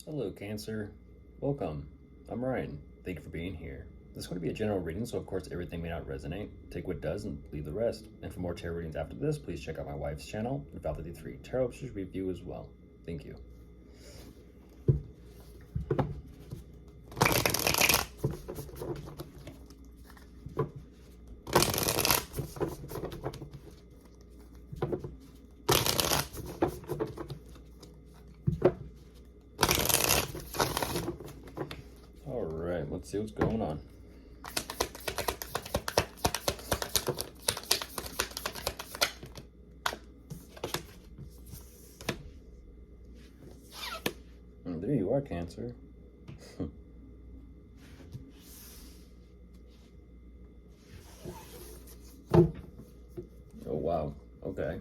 Hello, Cancer. Welcome. I'm Ryan. Thank you for being here. This is going to be a general reading, so of course everything may not resonate. Take what does and leave the rest. And for more tarot readings after this, please check out my wife's channel, Val53 Tarot Pictures Review as well. Thank you. All right, let's see what's going on. And there you are, Cancer. Oh, wow. Okay.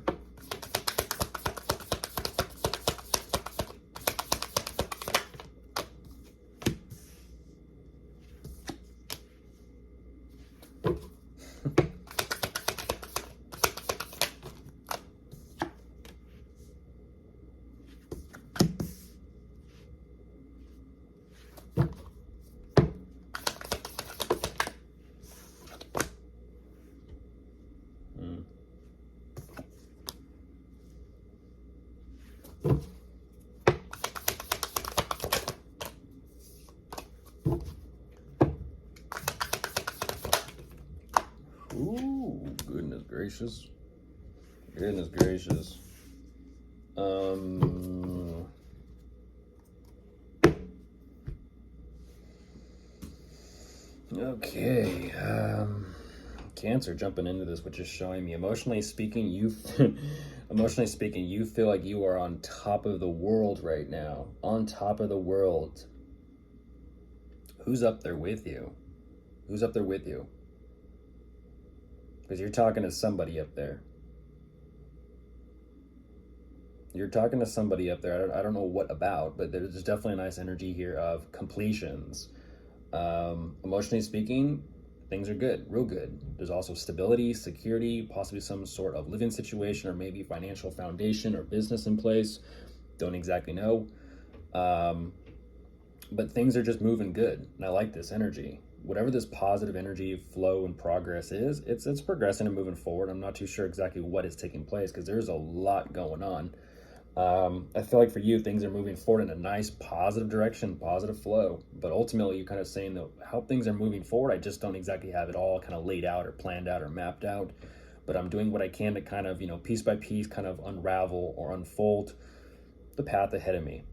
Ooh, goodness gracious. Goodness gracious. Okay. Cancer jumping into this, which is showing me emotionally speaking, you feel like you are on top of the world right now. On top of the world. Who's up there with you? Who's up there with you? Because you're talking to somebody up there. You're talking to somebody up there. I don't know what about, but there's definitely a nice energy here of completions. Emotionally speaking, things are good, real good. There's also stability, security, possibly some sort of living situation or maybe financial foundation or business in place. Don't exactly know. But things are just moving good. And I like this energy. Whatever this positive energy flow and progress is, it's progressing and moving forward. I'm not too sure exactly what is taking place because there's a lot going on. I feel like for you, things are moving forward in a nice positive direction, positive flow. But ultimately, you're kind of saying that how things are moving forward, I just don't exactly have it all kind of laid out or planned out or mapped out. But I'm doing what I can to kind of, piece by piece, kind of unravel or unfold the path ahead of me.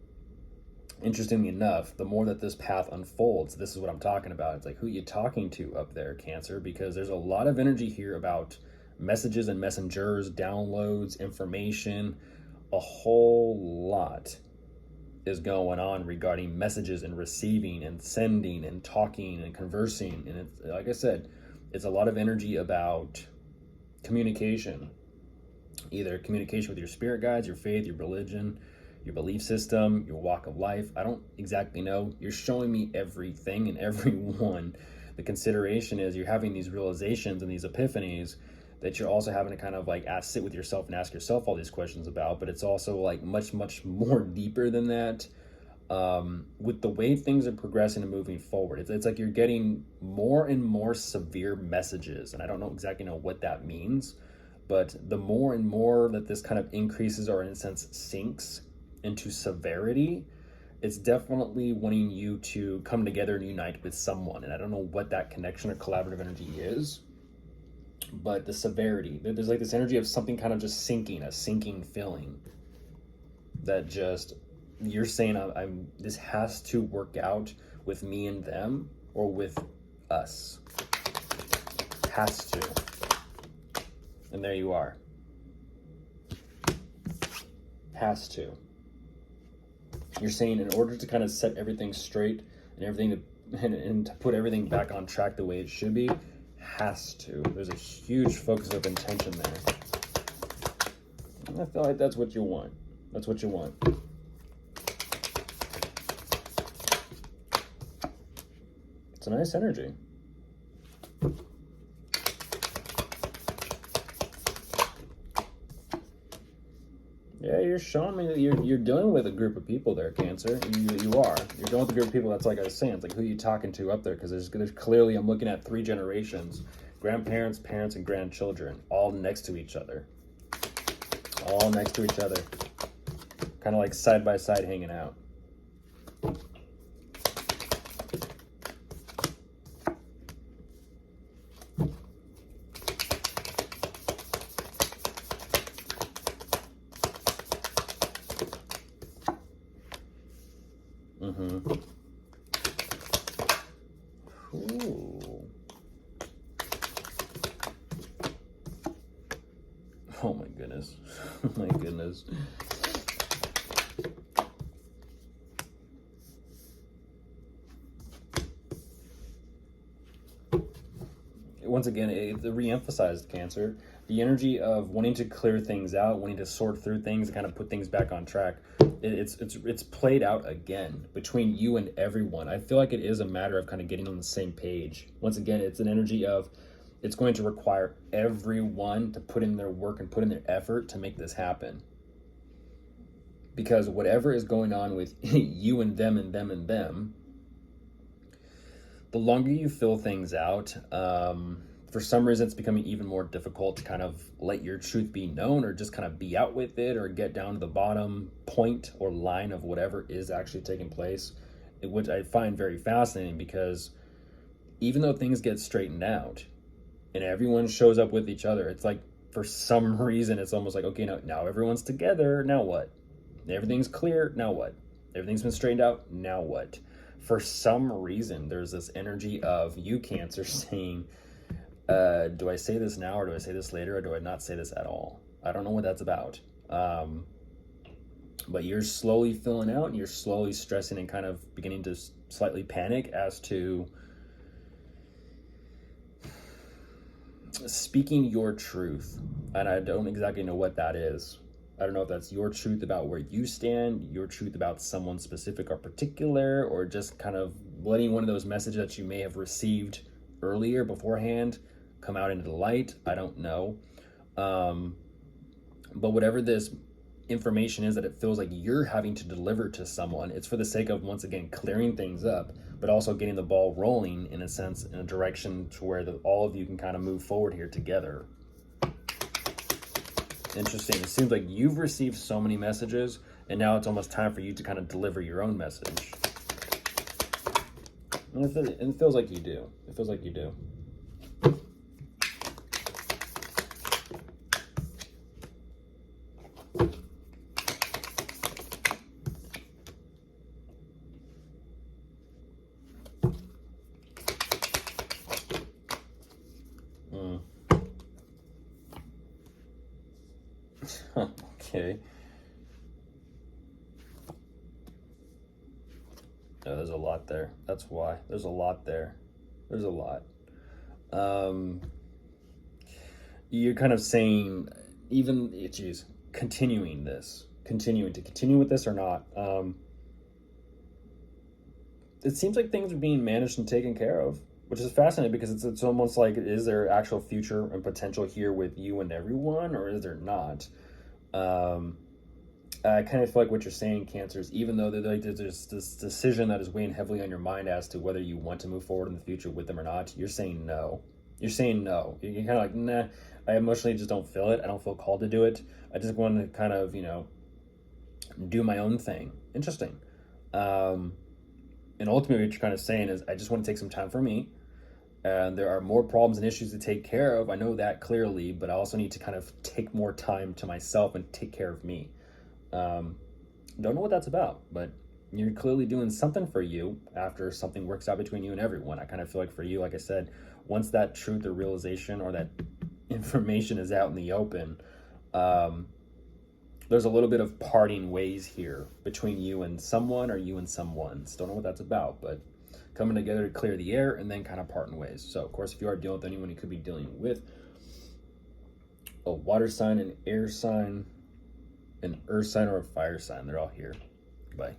Interestingly enough, the more that this path unfolds, this is what I'm talking about. It's like, who are you talking to up there, Cancer? Because there's a lot of energy here about messages and messengers, downloads, information. A whole lot is going on regarding messages and receiving and sending and talking and conversing. And it's, like I said, it's a lot of energy about communication, either communication with your spirit guides, your faith, your religion, your belief system, your walk of life. I don't exactly know. You're showing me everything and everyone. The consideration is you're having these realizations and these epiphanies that you're also having to kind of like sit with yourself and ask yourself all these questions about, but it's also like much, much more deeper than that. With the way things are progressing and moving forward, it's like you're getting more and more severe messages, and I don't know exactly know what that means, but the more and more that this kind of increases or in a sense sinks into severity, it's definitely wanting you to come together and unite with someone. And I don't know what that connection or collaborative energy is, but the severity, there's like this energy of something kind of just sinking, a sinking feeling that just, you're saying I'm this has to work out with me and them or with us. Has to. And there you are. Has to. You're saying in order to kind of set everything straight and everything and to put everything back on track the way it should be, has to. There's a huge focus of intention there. And I feel like that's what you want. That's what you want. It's a nice energy. Yeah, you're showing me that you're dealing with a group of people there, Cancer. You are. You're dealing with a group of people. That's like I was saying. It's like who you talking to up there, because there's clearly, I'm looking at 3 generations: grandparents, parents, and grandchildren, all next to each other. All next to each other, kind of like side by side, hanging out. Ooh. Oh my goodness. Oh my goodness. Once again, it re-emphasized, Cancer, the energy of wanting to clear things out, wanting to sort through things, and kind of put things back on track. It's played out again between you and everyone. I feel like it is a matter of kind of getting on the same page. Once again, it's an energy of it's going to require everyone to put in their work and put in their effort to make this happen. Because whatever is going on with you and them and them and them, the longer you fill things out, for some reason it's becoming even more difficult to kind of let your truth be known, or just kind of be out with it, or get down to the bottom point or line of whatever is actually taking place, which I find very fascinating, because even though things get straightened out and everyone shows up with each other, it's like for some reason it's almost like, okay, now everyone's together, now what? Everything's clear, now what? Everything's been straightened out, now what? For some reason there's this energy of you, Cancer, saying, do I say this now, or do I say this later, or do I not say this at all? I don't know what that's about. But you're slowly filling out, and you're slowly stressing and kind of beginning to slightly panic as to speaking your truth. And I don't exactly know what that is. I don't know if that's your truth about where you stand, your truth about someone specific or particular, or just kind of letting one of those messages that you may have received earlier beforehand come out into the light. I don't know. But whatever this information is that it feels like you're having to deliver to someone, it's for the sake of, once again, clearing things up, but also getting the ball rolling, in a sense, in a direction to where all of you can kind of move forward here together. Interesting. It seems like you've received so many messages, and now it's almost time for you to kind of deliver your own message. And it feels like you do. It feels like you do. Okay. No, there's a lot there. That's why. There's a lot there. There's a lot. You're kind of saying, even, continuing to continue with this or not. It seems like things are being managed and taken care of, which is fascinating, because it's almost like, is there actual future and potential here with you and everyone, or is there not? I kind of feel like what you're saying, Cancer, is even though there's this decision that is weighing heavily on your mind as to whether you want to move forward in the future with them or not, you're saying no. You're saying no. You're kind of like, nah, I emotionally just don't feel it. I don't feel called to do it. I just want to kind of, do my own thing. Interesting. And ultimately what you're kind of saying is, I just want to take some time for me. And there are more problems and issues to take care of. I know that clearly, but I also need to kind of take more time to myself and take care of me. Don't know what that's about, but you're clearly doing something for you after something works out between you and everyone. I kind of feel like for you, like I said, once that truth or realization or that information is out in the open, there's a little bit of parting ways here between you and someone, or you and someone's. Don't know what that's about, but coming together to clear the air and then kind of parting ways. So, of course, if you are dealing with anyone you could be dealing with, a water sign, an air sign, an earth sign, or a fire sign, they're all here. Goodbye.